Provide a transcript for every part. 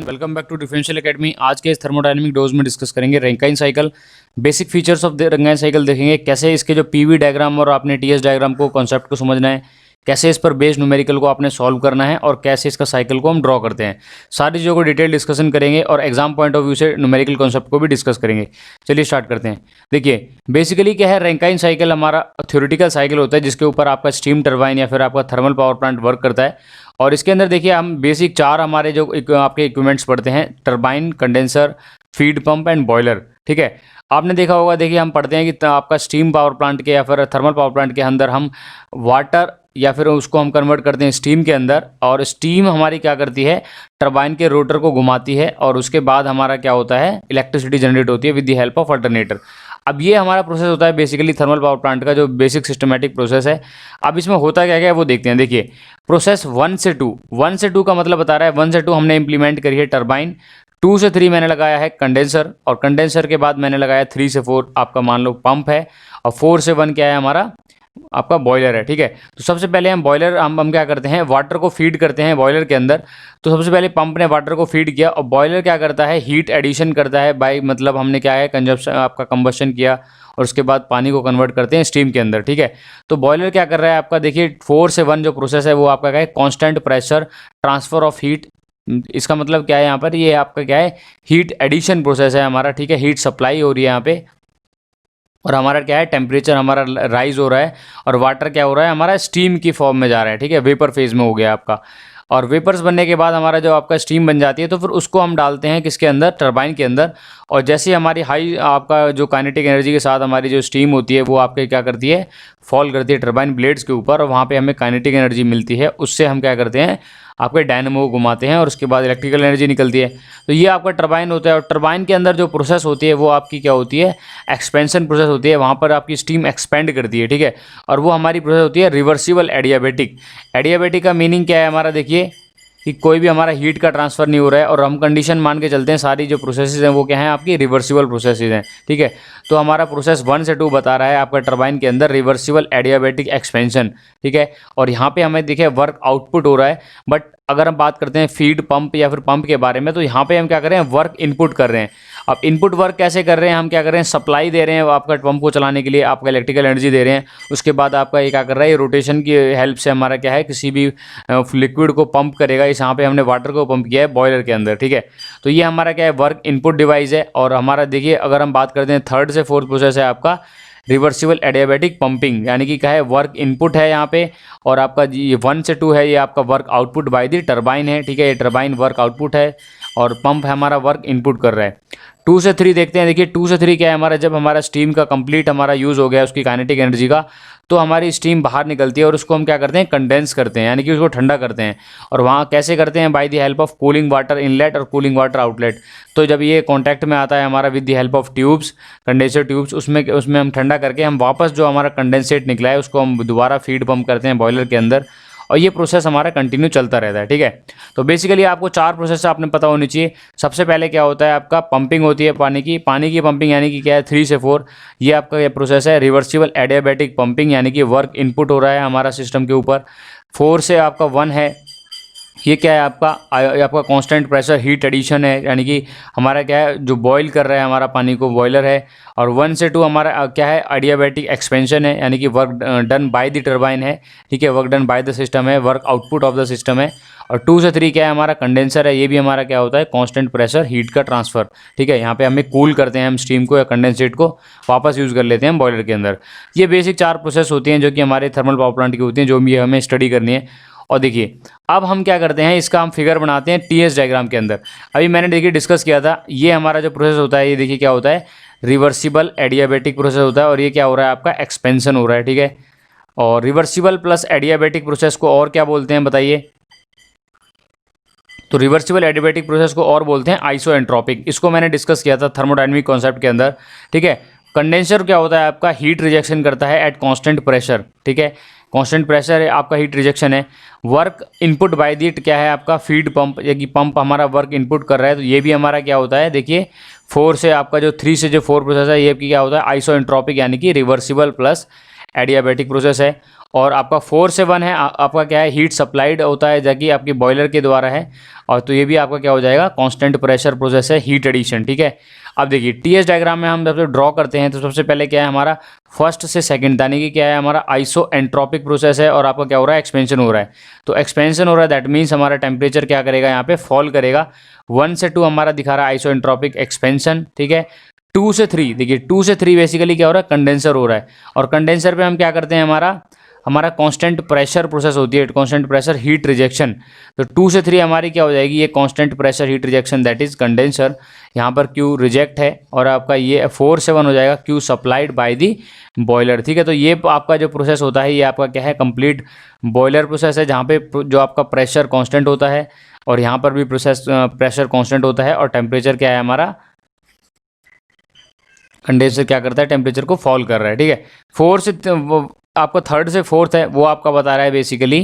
Welcome back to Differential Academy. आज के इस थर्मोडायनेमिक डोज में डिस्कस करेंगे Rankine cycle, basic features of the Rankine cycle देखेंगे, कैसे इसके जो पीवी डायग्राम और आपने टीएस डायग्राम को कॉन्सेप्ट को समझना है, कैसे इस पर बेस्ड न्यूमेरिकल को आपने सॉल्व करना है और कैसे इसका साइकिल को हम ड्रॉ करते हैं। सारी चीज़ों को डिटेल डिस्कशन करेंगे और एग्जाम पॉइंट ऑफ व्यू से न्यूमेरिकल कॉन्सेप्ट को भी डिस्कस करेंगे। चलिए स्टार्ट करते हैं। देखिए बेसिकली क्या है, रैंकाइन साइकिल हमारा थ्योरेटिकल साइकिल होता है जिसके ऊपर आपका स्टीम टरबाइन या फिर आपका थर्मल पावर प्लांट वर्क करता है। और इसके अंदर देखिए हम बेसिक चार हमारे जो आपके इक्विपमेंट्स पढ़ते हैं, turbine, condenser, feed pump and boiler. ठीक है, आपने देखा होगा, देखिए हम पढ़ते हैं कि आपका स्टीम पावर प्लांट के या फिर थर्मल पावर प्लांट के अंदर हम वाटर या फिर उसको हम कन्वर्ट करते हैं स्टीम के अंदर, और स्टीम हमारी क्या करती है, टरबाइन के रोटर को घुमाती है और उसके बाद हमारा क्या होता है, इलेक्ट्रिसिटी जनरेट होती है with the help of alternator. अब ये हमारा प्रोसेस होता है बेसिकली थर्मल पावर प्लांट का जो बेसिक सिस्टमेटिक प्रोसेस है। अब इसमें होता क्या क्या है वो देखते हैं। देखिए प्रोसेस 1 से 2, 1 से 2 का मतलब बता रहा है 1 से 2 हमने इंप्लीमेंट करी है टरबाइन, 2 से 3 मैंने लगाया है कंडेंसर, और कंडेंसर के बाद मैंने लगाया 3 से 4 आपका मान लो पंप है, और 4 से 1 क्या है हमारा आपका बॉयलर है। ठीक है, तो सबसे पहले हम बॉयलर हम क्या करते हैं, वाटर को फीड करते हैं बॉयलर के अंदर। तो सबसे पहले पंप ने वाटर को फीड किया और बॉयलर क्या करता है, हीट एडिशन करता है बाय मतलब हमने क्या है कंजप्शन आपका कंबशन किया और उसके बाद पानी को कन्वर्ट करते हैं स्टीम के अंदर। ठीक है, तो बॉयलर क्या कर रहा है आपका, देखिए 4 से 1 जो प्रोसेस है वो आपका क्या है, constant pressure transfer of heat. इसका मतलब क्या है यहाँ पर, ये आपका क्या है, हीट एडिशन प्रोसेस है हमारा। ठीक है, हीट सप्लाई हो रही है यहाँ पे, और हमारा क्या है, टेम्परेचर हमारा राइज हो रहा है, और वाटर क्या हो रहा है हमारा स्टीम की फॉर्म में जा रहा है। ठीक है, वेपर फेज में हो गया आपका, और वेपर्स बनने के बाद हमारा जो आपका स्टीम बन जाती है तो फिर उसको हम डालते हैं किसके अंदर, टरबाइन के अंदर। और जैसे हमारी हाई आपका जो काइनेटिक एनर्जी के साथ हमारी जो स्टीम होती है वो आपके क्या करती है, फॉल करती है टरबाइन ब्लेड्स के ऊपर, और वहाँ पे हमें काइनेटिक एनर्जी मिलती है। उससे हम क्या करते हैं, आपके डायनेमो को घुमाते हैं और उसके बाद इलेक्ट्रिकल एनर्जी निकलती है। तो ये आपका टरबाइन होता है, और टरबाइन के अंदर जो प्रोसेस होती है वो आपकी क्या होती है, एक्सपेंशन प्रोसेस होती है। वहाँ पर आपकी स्टीम एक्सपेंड करती है। ठीक है, और वो हमारी प्रोसेस होती है रिवर्सिबल एडियाबेटिक। एडियाबेटिक का मीनिंग क्या है हमारा, देखिए कि कोई भी हमारा हीट का ट्रांसफ़र नहीं हो रहा है, और हम कंडीशन मान के चलते हैं सारी जो प्रोसेसेस हैं वो क्या हैं, आपकी रिवर्सिबल प्रोसेसेस हैं। ठीक है, तो हमारा प्रोसेस 1 से 2 बता रहा है आपका टरबाइन के अंदर रिवर्सिबल एडियाबेटिक एक्सपेंशन। ठीक है, और यहाँ पे हमें देखिए वर्क आउटपुट हो रहा है। बट अगर हम बात करते हैं फीड पंप या फिर पंप के बारे में, तो यहाँ पे हम क्या कर रहे हैं, वर्क इनपुट कर रहे हैं। अब इनपुट वर्क कैसे कर रहे हैं, हम क्या कर रहे हैं, सप्लाई दे रहे हैं आपका पंप को चलाने के लिए, आपका इलेक्ट्रिकल एनर्जी दे रहे हैं। उसके बाद आपका ये क्या कर रहा है, ये रोटेशन की हेल्प से हमारा क्या है, किसी भी लिक्विड को पंप करेगा। इस यहाँ पे हमने वाटर को पंप किया है बॉयलर के अंदर। ठीक है, तो ये हमारा क्या है, वर्क इनपुट डिवाइस है। और हमारा देखिए अगर हम बात करते हैं 3rd से 4th प्रोसेस है आपका रिवर्सिबल एडियाबेटिक पंपिंग, यानी कि क्या है, वर्क इनपुट है यहाँ पे, और आपका ये 1 से 2 है ये आपका work output by the turbine है। ठीक है, ये टरबाइन वर्क आउटपुट है और पंप हमारा वर्क इनपुट कर रहा है। 2 से 3 देखते हैं। देखिए 2 से 3 क्या है हमारा, जब हमारा स्टीम का कंप्लीट हमारा यूज़ हो गया उसकी काइनेटिक एनर्जी का, तो हमारी स्टीम बाहर निकलती है और उसको हम क्या करते हैं, कंडेंस करते हैं, यानी कि उसको ठंडा करते हैं। और वहाँ कैसे करते हैं, by the help of cooling water inlet और कूलिंग वाटर आउटलेट। तो जब ये कॉन्टैक्ट में आता है हमारा with the help of tubes, condenser tubes, उसमें हम ठंडा करके हम वापस जो हमारा कंडेंसेट निकला है उसको हम दोबारा फीड पंप करते हैं बॉयलर के अंदर, और ये प्रोसेस हमारा कंटिन्यू चलता रहता है। ठीक है, तो बेसिकली आपको 4 प्रोसेस आपने पता होनी चाहिए। सबसे पहले क्या होता है, आपका पंपिंग होती है पानी की पंपिंग, यानी कि क्या है 3 से 4, ये आपका ये प्रोसेस है रिवर्सिबल एडियाबेटिक पंपिंग, यानी कि वर्क इनपुट हो रहा है हमारा सिस्टम के ऊपर। 4 से आपका 1 है, ये क्या है आपका कांस्टेंट प्रेशर हीट एडिशन है, यानी कि हमारा क्या है, जो बॉईल कर रहा है हमारा पानी को बॉयलर है। और 1 से 2 हमारा क्या है, एडियाबेटिक एक्सपेंशन है, यानी कि work done by the turbine है। ठीक है, work done by the system है, work output of the system है। और 2 से 3 क्या है, हमारा कंडेंसर है, ये भी हमारा क्या होता है, कांस्टेंट प्रेशर हीट का ट्रांसफ़र। ठीक है, यहाँ पे हमें कूल करते हैं हम स्टीम को या कंडेंसेट को, वापस यूज़ कर लेते हैं हम बॉयलर के अंदर। ये बेसिक 4 प्रोसेस होती हैं जो कि हमारे थर्मल पावर प्लांट की होती हैं, जो भी हमें स्टडी करनी है। और देखिए अब हम क्या करते हैं, इसका हम फिगर बनाते हैं टीएस डायग्राम के अंदर। अभी मैंने देखिए डिस्कस किया था, ये हमारा जो प्रोसेस होता है, ये देखिए क्या होता है, रिवर्सिबल एडियाबेटिक प्रोसेस होता है, और ये क्या हो रहा है, आपका एक्सपेंशन हो रहा है। ठीक है, और रिवर्सिबल प्लस एडियाबेटिक प्रोसेस को और क्या बोलते हैं बताइए, तो रिवर्सिबल एडियाबेटिक प्रोसेस को और बोलते हैं आइसोएंट्रोपिक। इसको मैंने डिस्कस किया था थर्मोडायनेमिक कॉन्सेप्ट के अंदर। ठीक है, कंडेंसर क्या होता है, आपका हीट रिजेक्शन करता है एट कांस्टेंट प्रेशर। ठीक है, कांस्टेंट प्रेशर है आपका, हीट रिजेक्शन है। वर्क इनपुट बाय दी क्या है आपका, फीड पंप, या कि पंप हमारा वर्क इनपुट कर रहा है। तो ये भी हमारा क्या होता है, देखिए 4 से आपका जो 3 से जो 4 प्रोसेस है, ये क्या होता है, आइसोएंट्रोपिक, यानी कि रिवर्सिबल प्लस एडियाबेटिक प्रोसेस है। और आपका 4 से 1 है आपका क्या है, हीट सप्लाइड होता है जो कि आपकी बॉयलर के द्वारा है। और तो ये भी आपका क्या हो जाएगा, कांस्टेंट प्रेशर प्रोसेस है, हीट एडिशन। ठीक है, अब देखिए टीएस डायग्राम में हम जब ड्रॉ करते हैं तो सबसे पहले क्या है हमारा, फर्स्ट से सेकंड यानी कि क्या है हमारा आइसो एंट्रोपिक प्रोसेस है, और आपका क्या हो रहा है, एक्सपेंशन हो रहा है। तो एक्सपेंशन हो रहा है दैट मीन्स हमारा टेम्परेचर क्या करेगा, यहाँ पे फॉल करेगा। 1 से 2 हमारा दिखा रहा है आइसो एंट्रोपिक एक्सपेंशन। ठीक है, 2 से 3 देखिए, 2 से 3 बेसिकली क्या हो रहा है, कंडेंसर हो रहा है। और कंडेंसर पे हम क्या करते हैं, हमारा कांस्टेंट प्रेशर प्रोसेस होती है, कांस्टेंट प्रेशर हीट रिजेक्शन। तो 2 से 3 हमारी क्या हो जाएगी, ये constant pressure heat rejection that is condenser. यहाँ पर Q रिजेक्ट है, और आपका ये 4 से 1 हो जाएगा Q supplied by the boiler. ठीक है, तो ये आपका जो प्रोसेस होता है ये आपका क्या है, कंप्लीट बॉयलर प्रोसेस है, जहाँ पे जो आपका प्रेशर कांस्टेंट होता है, और यहाँ पर भी प्रेशर कांस्टेंट होता है, और टेम्परेचर क्या है हमारा, कंडेंसर क्या करता है, टेम्परेचर को फॉल कर रहा है। ठीक है, 4 से आपका 3rd से 4th है, वो आपका बता रहा है बेसिकली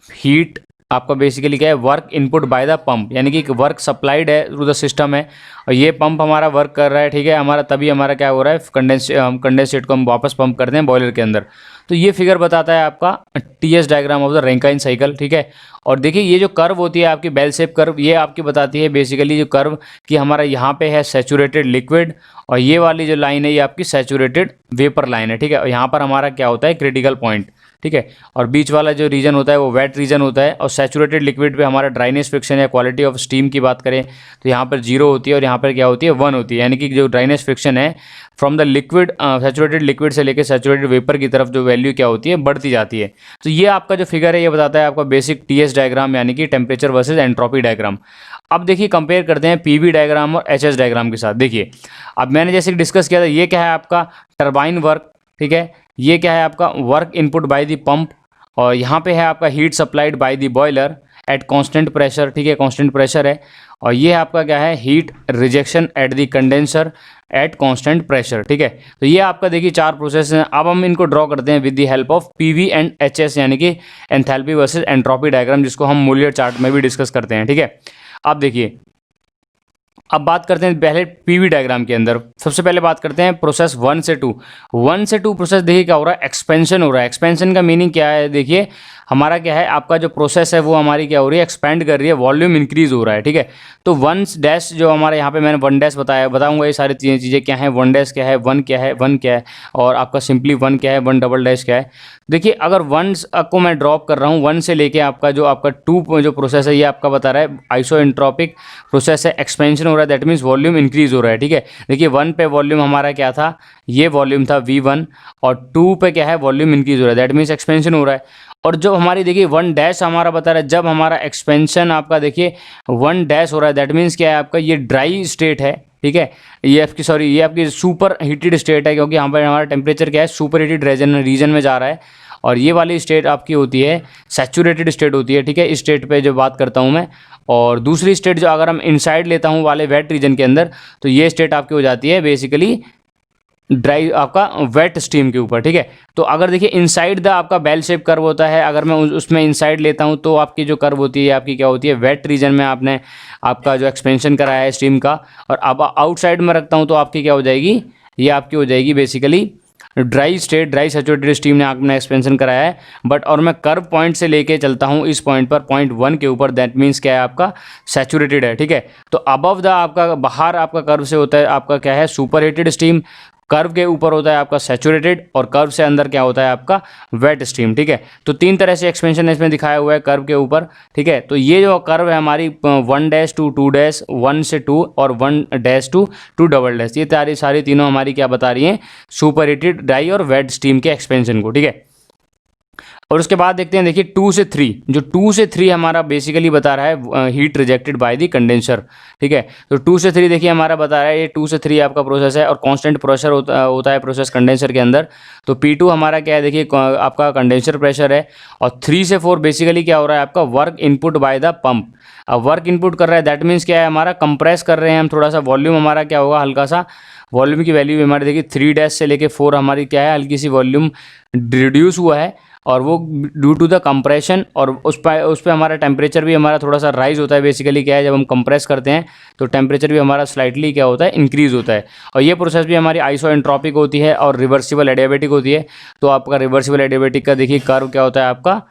हीट, आपका बेसिकली क्या है, work input by the pump, यानी कि वर्क सप्लाइड है थ्रू द सिस्टम है, और ये पंप हमारा वर्क कर रहा है। ठीक है, हमारा तभी हमारा क्या हो रहा है, कंडेंसेट को हम वापस पंप करते हैं बॉयलर के अंदर। तो ये फिगर बताता है आपका TS diagram of the Rankine cycle. ठीक है, और देखिए ये जो कर्व होती है आपकी बेल शेप कर्व, ये आपकी बताती है बेसिकली जो कर्व कि हमारा यहाँ पे है सैचुरेटेड लिक्विड, और ये वाली जो लाइन है ये आपकी सैचुरेटेड वेपर लाइन है। ठीक है, और यहाँ पर हमारा क्या होता है, क्रिटिकल पॉइंट। ठीक है, और बीच वाला जो रीजन होता है वो वेट रीजन होता है, और सैचुरेटेड लिक्विड पे हमारा ड्राइनेस फ्रिक्शन या क्वालिटी ऑफ स्टीम की बात करें तो यहाँ पर 0 होती है, और यहाँ पर क्या होती है, 1 होती है। यानी कि जो ड्राइनेस फ्रिक्शन है from the liquid, saturated liquid से लेकर सैचुरेटेड वेपर की तरफ जो वैल्यू क्या होती है, बढ़ती जाती है। तो ये आपका जो फिगर है ये बताता है आपका बेसिक टीएस डायग्राम, यानी कि टेम्परेचर वर्सेज एंट्रोपी डायग्राम। अब देखिए कंपेयर करते हैं पीवी डायग्राम और एचएस डायग्राम के साथ। देखिए अब मैंने जैसे डिस्कस किया था, ये क्या है आपका टरबाइन वर्क। ठीक है, ये क्या है आपका work input by the pump, और यहाँ पे है आपका heat supplied by the boiler at constant pressure. ठीक है, कांस्टेंट प्रेशर है, और ये आपका क्या है, heat rejection at the condenser at constant pressure. ठीक है, तो ये आपका देखिए 4 प्रोसेस हैं। अब हम इनको ड्रॉ करते हैं with the help of PV and HS, यानी कि एंथैल्पी वर्सेस एंट्रोपी डायग्राम, जिसको हम मूलियर चार्ट में भी डिस्कस करते हैं। ठीक है, अब देखिए अब बात करते हैं पहले पीवी डायग्राम के अंदर। सबसे पहले बात करते हैं प्रोसेस 1 से 2। 1 से 2 प्रोसेस देखिए क्या हो रहा है, एक्सपेंशन हो रहा है। एक्सपेंशन का मीनिंग क्या है, देखिए हमारा क्या है, आपका जो प्रोसेस है वो हमारी क्या हो रही है, एक्सपेंड कर रही है, वॉल्यूम इंक्रीज हो रहा है। ठीक है, तो 1 डैश जो हमारे यहाँ पे मैंने 1 डैश बताऊंगा ये सारी चीज़ें क्या है, 1 डैश क्या है, 1 क्या है, 1 क्या है, और आपका सिंपली 1 क्या है, 1 डबल डैश क्या है। देखिए अगर 1 को मैं ड्रॉप कर रहा हूँ, 1 से लेके आपका जो 2 जो प्रोसेस है ये आपका बता रहा है आइसो एंट्रोपिक प्रोसेस है, एक्सपेंशन हो रहा है, दैट मीन्स वॉल्यूम इंक्रीज हो रहा है। ठीक है, देखिए 1 पे वॉल्यूम हमारा क्या था, ये वॉल्यूम था V1, और 2 पे क्या है, वॉल्यूम इंक्रीज हो रहा है, दैट मीन्स एक्सपेंशन हो रहा है। और जो हमारी देखिए 1 डैश हमारा बता रहा है, जब हमारा एक्सपेंशन आपका देखिए 1 डैश हो रहा है, दैट मीन्स क्या है, आपका ये ड्राई स्टेट है। ठीक है, ये आपकी सुपर हीटेड स्टेट है, क्योंकि यहाँ पर हमारा टेम्परेचर क्या है, सुपर हीटेड रीजन में जा रहा है, और ये वाली स्टेट आपकी होती है सैचुरेटेड स्टेट होती है। ठीक है, इस स्टेट पे जो बात करता हूँ मैं, और दूसरी स्टेट जो अगर हम इनसाइड लेता हूँ वाले वेट रीजन के अंदर, तो ये स्टेट आपकी हो जाती है बेसिकली ड्राई, आपका वेट स्टीम के ऊपर। ठीक है, तो अगर देखिए इनसाइड द आपका बेल शेप कर्व होता है, अगर मैं उसमें इनसाइड लेता हूँ तो आपकी जो कर्व होती है आपकी क्या होती है, वेट रीजन में आपने आपका जो एक्सपेंशन कराया है स्टीम का, और अब आउटसाइड में रखता हूँ तो आपकी क्या हो जाएगी, ये आपकी हो जाएगी basically dry state, dry saturated steam ने आपने एक्सपेंशन कराया है। बट और मैं कर्व पॉइंट से लेके चलता हूँ इस पॉइंट पर, पॉइंट 1 के ऊपर, दैट मीन्स क्या है, आपका सैचुरेटेड है। ठीक है, तो अबव द आपका बाहर आपका कर्व से होता है आपका क्या है, सुपर हीटेड स्टीम, कर्व के ऊपर होता है आपका सैचुरेटेड, और कर्व से अंदर क्या होता है आपका वेट स्टीम। ठीक है, तो 3 तरह से एक्सपेंशन इसमें दिखाया हुआ है कर्व के ऊपर। ठीक है, तो ये जो कर्व है हमारी 1 डैश टू 2 डैश, 1 से 2 और 1 डैश टू 2 डबल डैश, ये सारी तीनों हमारी क्या बता रही हैं, सुपर हीटेड, ड्राई और वेट स्टीम के एक्सपेंशन को। ठीक है, और उसके बाद देखते हैं, देखिए 2 से 3, जो 2 से 3 हमारा बेसिकली बता रहा है heat rejected by the condenser. ठीक है, तो 2 से 3 देखिए हमारा बता रहा है, ये 2 से 3 आपका प्रोसेस है, और कांस्टेंट प्रेशर होता है प्रोसेस कंडेंसर के अंदर। तो P2 हमारा क्या है, देखिए आपका कंडेंसर प्रेशर है, और 3 से 4 बेसिकली क्या हो रहा है, आपका work input by the pump. अब वर्क इनपुट कर रहा है, दैट मीन्स क्या है, हमारा कंप्रेस कर रहे हैं हम थोड़ा सा, वॉल्यूम हमारा क्या होगा, हल्का सा वॉल्यूम की वैल्यू हमारी देखिए 3 डैश से लेके 4 हमारी क्या है, हल्की सी वॉल्यूम रिड्यूस हुआ है, और वो ड्यू टू द कंप्रेशन, और उस पर हमारा टेम्परेचर भी हमारा थोड़ा सा राइज होता है। बेसिकली क्या है, जब हम कंप्रेस करते हैं तो टेम्परेचर भी हमारा स्लाइटली क्या होता है, इंक्रीज होता है। और ये प्रोसेस भी हमारी आइसोएंट्रोपिक होती है और रिवर्सिबल एडियाबेटिक होती है। तो आपका रिवर्सिबल एडियाबेटिक का देखिए कर्व क्या होता है, आपका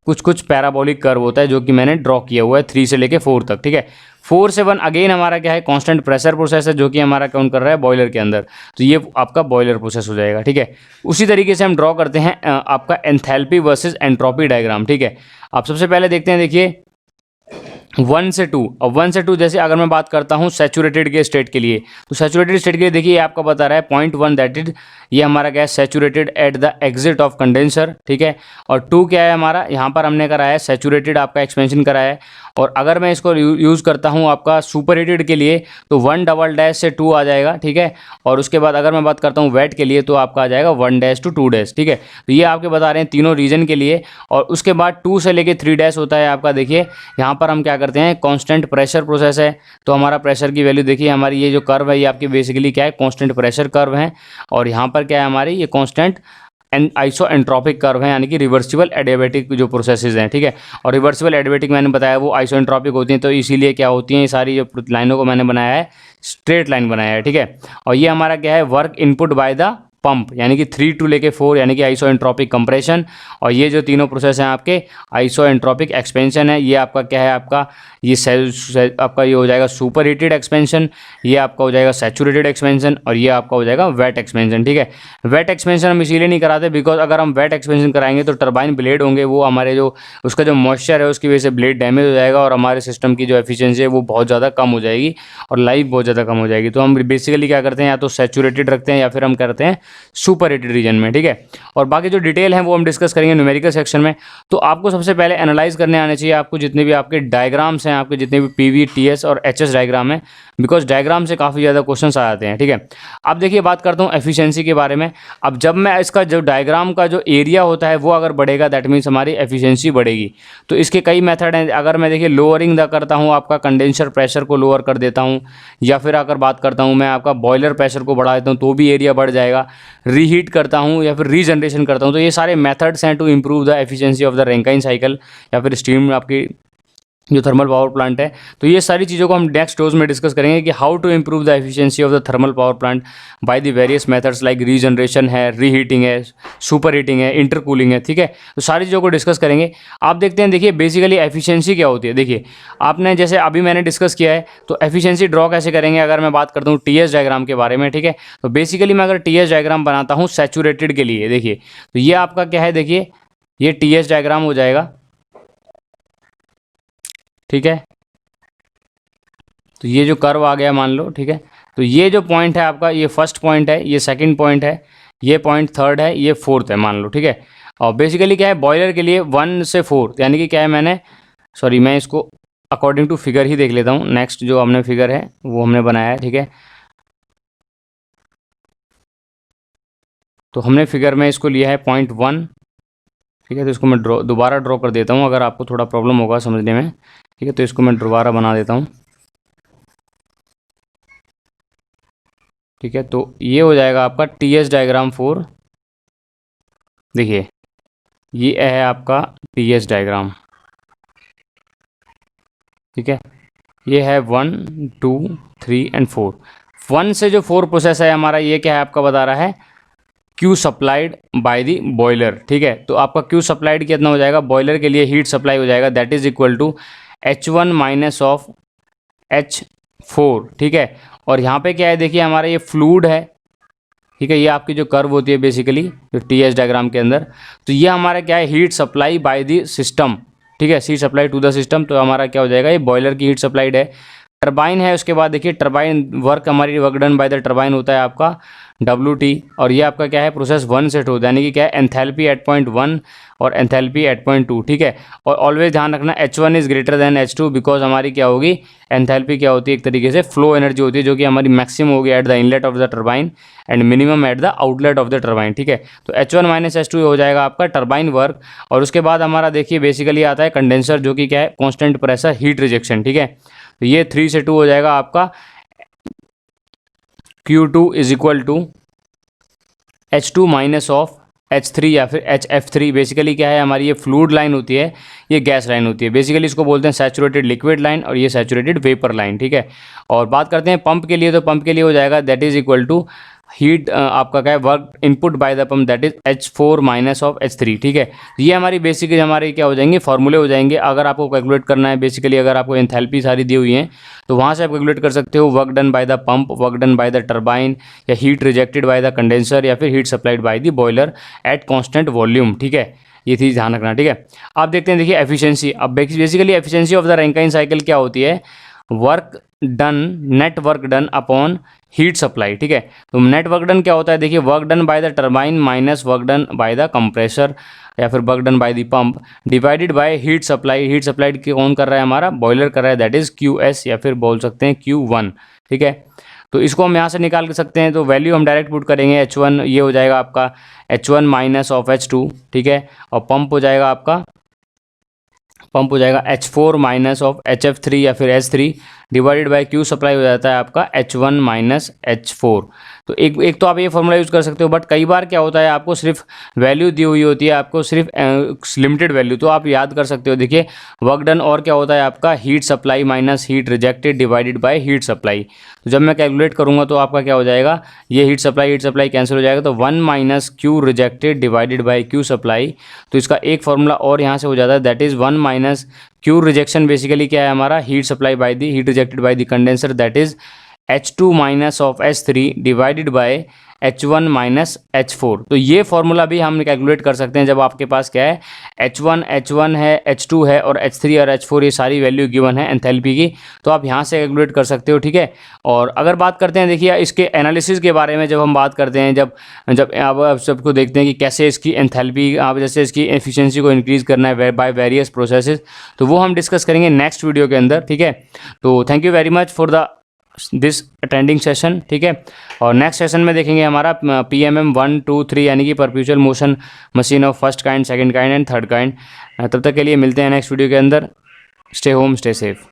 कुछ कुछ पैराबोलिक कर्व होता है, जो कि मैंने ड्रॉ किया हुआ है 3 से लेके 4 तक, ठीक है। 4 से 1 अगेन हमारा क्या है, कांस्टेंट प्रेशर प्रोसेस है, जो कि हमारा काउंट कर रहा है बॉयलर के अंदर। तो ये आपका बॉयलर प्रोसेस हो जाएगा, ठीक है। उसी तरीके से हम ड्रॉ करते हैं आपका एंथैल्पी वर्सेस एंट्रोपी डायग्राम, ठीक है। आप सबसे पहले देखते हैं, देखिए 1 से 2, और 1 से 2 जैसे अगर मैं बात करता हूँ सैचुरेटेड के स्टेट के लिए, तो सैचुरेटेड स्टेट के लिए देखिए आपका बता रहा है 0.1, दैट इज ये हमारा क्या है, saturated at the exit of condenser, ठीक है। और 2 क्या है हमारा, यहाँ पर हमने करा है सैचुरेटेड आपका एक्सपेंशन करा है। और अगर मैं इसको यूज़ करता हूँ आपका सुपर हीटेड के लिए, तो 1 से 2 आ जाएगा, ठीक है। और उसके बाद अगर मैं बात करता हूँ वेट के लिए, तो आपका आ जाएगा 1 to 2, ठीक है। तो ये आपके बता रहे हैं तीनों रीजन के लिए। और उसके बाद 2 से लेके 3 होता है आपका, देखिए यहाँ पर हम क्या करते हैं, कांस्टेंट प्रेशर प्रोसेस है। तो हमारा प्रेशर की वैल्यू देखिए, हमारी ये जो कर्व है ये आपकी बेसिकली क्या है, कांस्टेंट प्रेशर कर्व है। और यहाँ पर क्या है हमारी, ये कांस्टेंट आइसोएंट्रोपिक कर्व है, यानी कि रिवर्सिबल एडियाबेटिक जो प्रोसेसेस हैं, ठीक है। और रिवर्सिबल एडियाबेटिक मैंने बताया वो आइसोएंट्रोपिक होती हैं, तो इसीलिए क्या होती हैं, ये सारी जो लाइनों को मैंने बनाया है स्ट्रेट लाइन बनाया है, ठीक है। और ये हमारा क्या है, work input by the pump, यानी कि 3 to लेके 4, यानी कि आइसोएंट्रोपिक कंप्रेशन। और ये जो तीनों प्रोसेस हैं आपके, आइसोएंट्रोपिक एक्सपेंशन है, ये आपका क्या है, आपका ये आपका ये हो जाएगा सुपर हीटेड एक्सपेंशन, ये आपका हो जाएगा सैचुरेटेड एक्सपेंशन, और ये आपका हो जाएगा वेट एक्सपेंशन, ठीक है। वेट एक्सपेंशन हम इसीलिए नहीं कराते बिकॉज अगर हम वेट एक्सपेंशन कराएंगे तो टरबाइन ब्लेड होंगे, वो हमारे जो उसका जो मॉइस्चर है उसकी वजह से ब्लेड डैमेज हो जाएगा, और हमारे सिस्टम की जो एफिशिएंसी है वो बहुत ज़्यादा कम हो जाएगी, और लाइफ बहुत ज़्यादा कम हो जाएगी। तो हम बेसिकली क्या करते हैं, या तो सैचुरेटेड रखते हैं या फिर हम करते हैं सुपर हीटेड रीजन में, ठीक है। और बाकी जो डिटेल है वो हम डिस्कस करेंगे न्यूमेरिकल सेक्शन में। तो आपको सबसे पहले एनालाइज करने आने चाहिए आपको जितने भी आपके डायग्राम्स हैं, आपके जितने भी पीवी, टीएस और एचएस डायग्राम है, बिकॉज डायग्राम से काफ़ी ज़्यादा क्वेश्चंस आ जाते हैं, ठीक है। अब देखिए बात करता हूँ एफिशिएंसी के बारे में। अब जब मैं इसका जो डायग्राम का जो एरिया होता है वो अगर बढ़ेगा, दैट मीन्स हमारी एफिशिएंसी बढ़ेगी। तो इसके कई मेथड हैं। अगर मैं देखिए लोअरिंग द करता हूँ, आपका कंडेंसर प्रेशर को लोअर कर देता हूँ, या फिर अगर बात करता हूँ मैं आपका बॉयलर प्रेशर को बढ़ा देता हूँ, तो भी एरिया बढ़ जाएगा। रीहीट करता हूँ या फिर रीजनरेशन करता हूँ, तो ये सारे मेथड्स हैं to improve the efficiency of the Rankine cycle या फिर स्टीम आपकी जो थर्मल पावर प्लांट है। तो ये सारी चीज़ों को हम नेक्स्ट डोज में डिस्कस करेंगे कि how to improve the efficiency of the thermal power plant by the various methods like regeneration है, रीहीटिंग है, सुपर हीटिंग है, इंटरकूलिंग है, ठीक है। तो सारी चीज़ों को डिस्कस करेंगे। आप देखते हैं, देखिए बेसिकली एफिशिएंसी क्या होती है। देखिए आपने जैसे अभी मैंने डिस्कस किया है, तो एफिशिएंसी ड्रॉ कैसे करेंगे, अगर मैं बात करता हूँ टीएस डायग्राम के बारे में, ठीक है। तो बेसिकली मैं अगर टीएस डायग्राम बनाता हूँ सैचुरेटेड के लिए, देखिए तो ये आपका क्या है, देखिए ये टीएस डायग्राम हो जाएगा, ठीक है। तो ये जो कर्व आ गया मान लो, ठीक है। तो ये जो पॉइंट है आपका, ये फर्स्ट पॉइंट है, ये सेकंड पॉइंट है, ये पॉइंट थर्ड है, ये फोर्थ है मान लो, ठीक है। और बेसिकली क्या है, बॉयलर के लिए 1 से 4, यानी कि क्या है, मैंने सॉरी मैं इसको अकॉर्डिंग टू फिगर ही देख लेता हूँ। नेक्स्ट जो हमने फिगर है वो हमने बनाया है, ठीक है। तो हमने फिगर में इसको लिया है 0.1, ठीक है। तो इसको मैं दोबारा ड्रॉ कर देता हूँ, अगर आपको थोड़ा प्रॉब्लम होगा समझने में, ठीक है। तो इसको मैं दोबारा बना देता हूँ, ठीक है। तो ये हो जाएगा आपका टीएस डायग्राम 4, देखिए ये है आपका टीएस डायग्राम, ठीक है। ये है 1 2 3 एंड 4। 1 से जो 4 प्रोसेस है हमारा, ये क्या है आपका बता रहा है, Q supplied by the boiler, ठीक है। तो आपका क्यू सप्लाइड कितना हो जाएगा, बॉयलर के लिए हीट सप्लाई हो जाएगा, that is equal to H1 minus of H4, ठीक है। और यहाँ पे क्या है, देखिए हमारा ये फ्लूइड है, ठीक है। ये आपकी जो कर्व होती है बेसिकली जो टीएस डायग्राम के अंदर, तो ये हमारा क्या है, heat supply by the system, ठीक है, heat supply to the system. तो हमारा क्या हो जाएगा, ये बॉयलर की हीट सप्लाइड है। टरबाइन है, उसके बाद देखिए टरबाइन वर्क, हमारी work done by the turbine होता है आपका WT। और ये आपका क्या है, प्रोसेस 1 से 2, यानी कि क्या है, एंथैल्पी एट पॉइंट 1 और एंथैल्पी एट पॉइंट 2, ठीक है। और ऑलवेज ध्यान रखना H1 is greater than H2, because हमारी क्या होगी, एंथैल्पी क्या होती है, एक तरीके से फ्लो एनर्जी होती है, जो कि हमारी मैक्सिमम होगी at the inlet of the turbine and minimum at the outlet of the turbine, ठीक है। तो H1 माइनस H2 हो जाएगा आपका टरबाइन वर्क। और उसके बाद हमारा देखिए बेसिकली आता है कंडेंसर, जो कि क्या है, कॉन्स्टेंट प्रेशर हीट रिजेक्शन, ठीक है। तो ये 3 से 2 हो जाएगा आपका Q2 is equal to H2 minus of H3 या फिर HF3 बेसिकली क्या है, हमारी ये फ्लूइड लाइन होती है, ये गैस लाइन होती है। बेसिकली इसको बोलते हैं सैचुरेटेड लिक्विड लाइन और ये सैचुरेटेड वेपर लाइन, ठीक है। और बात करते हैं पंप के लिए, तो पंप के लिए हो जाएगा that is equal to heat आपका क्या है, work input by the pump that is H4 minus of H3, ठीक है। ये हमारी बेसिकली हमारे क्या हो जाएंगे, फॉर्मूले हो जाएंगे। अगर आपको कैलकुलेट करना है बेसिकली, अगर आपको एंथैल्पी सारी दी हुई है तो वहाँ से आप कैलकुलेट कर सकते हो। Work done by the pump, work done by the turbine, या heat rejected by the condenser, या फिर heat supplied by the boiler at constant volume, ठीक है। ये चीज़ ध्यान रखना, ठीक है। आप देखते हैं, देखिए एफिशिएंसी। अब basically efficiency of the Rankine cycle क्या होती है, work done, net work done upon heat supply, ठीक है। तो नेट वर्क डन क्या होता है, देखिए work done by the turbine minus work done by the compressor या फिर work done by the pump divided by heat supply. Heat supplied कौन कर रहा है, हमारा बॉयलर कर रहा है, दैट इज QS या फिर बोल सकते हैं Q1, ठीक है। तो इसको हम यहाँ से निकाल के सकते हैं, तो वैल्यू हम डायरेक्ट पुट करेंगे। H1 ये हो जाएगा आपका H1 माइनस ऑफ H2, ठीक है। और पंप हो जाएगा H4 माइनस ऑफ HF3 या फिर H3 divided by Q supply हो जाता है आपका H1 माइनस H4। तो एक तो आप ये फॉर्मूला यूज़ कर सकते हो, बट कई बार क्या होता है, आपको सिर्फ वैल्यू दी हुई होती है, आपको सिर्फ लिमिटेड वैल्यू, तो आप याद कर सकते हो। देखिए वर्क डन और क्या होता है आपका heat supply minus heat rejected divided by heat supply. तो जब मैं कैलकुलेट करूँगा तो आपका क्या हो जाएगा, ये हीट सप्लाई कैंसिल हो जाएगा, तो 1 minus Q rejected divided by Q supply. तो इसका एक फॉर्मूला और यहाँ से हो जाता है, that is 1 minus Q rejection basically क्या है हमारा, heat supply by the heat rejected by the condenser, that is H2 minus of H3 divided by H1 minus H4। तो ये फॉर्मूला भी हम कैलकुलेट कर सकते हैं जब आपके पास क्या है, H1 है, H2 है और H3 और H4 ये सारी वैल्यू गिवन है एंथैल्पी की, तो आप यहाँ से कैलकुलेट कर सकते हो, ठीक है। और अगर बात करते हैं, देखिए इसके एनालिसिस के बारे में जब हम बात करते हैं, जब आप सबको देखते हैं कि कैसे इसकी एंथैल्पी, आप जैसे इसकी एफिशिएंसी को इंक्रीज़ करना है बाय वेरियस प्रोसेसेस, तो वो हम डिस्कस करेंगे नेक्स्ट वीडियो के अंदर, ठीक है। तो thank you very much for this attending session, ठीक है। और नेक्स्ट सेशन में देखेंगे हमारा PMM 1, 2, 3 यानी कि perpetual motion machine of first kind, second kind and third kind. तब तक के लिए मिलते हैं नेक्स्ट वीडियो के अंदर। Stay home, stay safe.